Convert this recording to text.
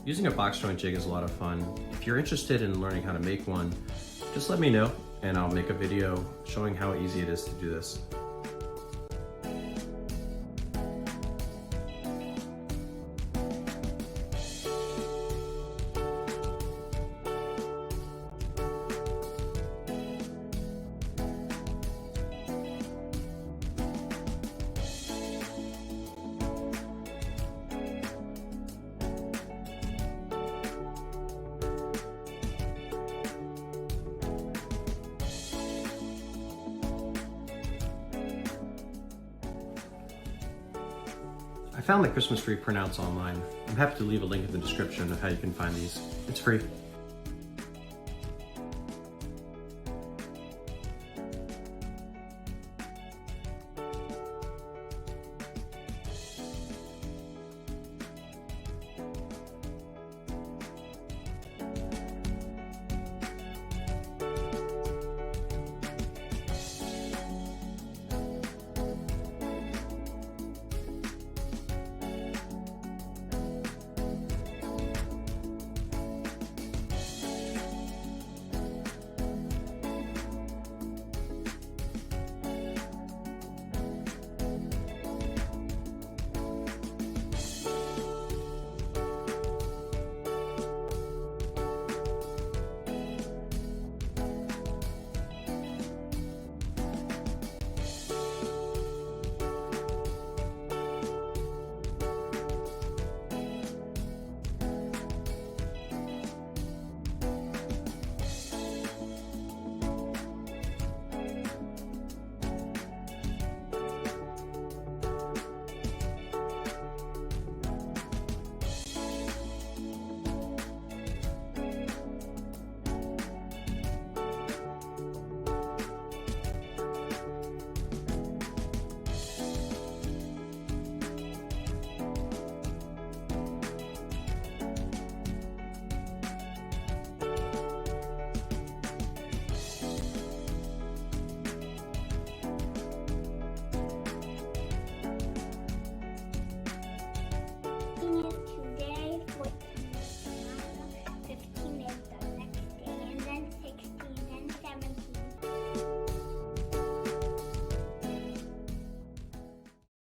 Using a box joint jig is a lot of fun. If you're interested in learning how to make one, just let me know and I'll make a video showing how easy it is to do this. I found the Christmas tree printouts online. I'm happy to leave a link in the description of how you can find these. It's free.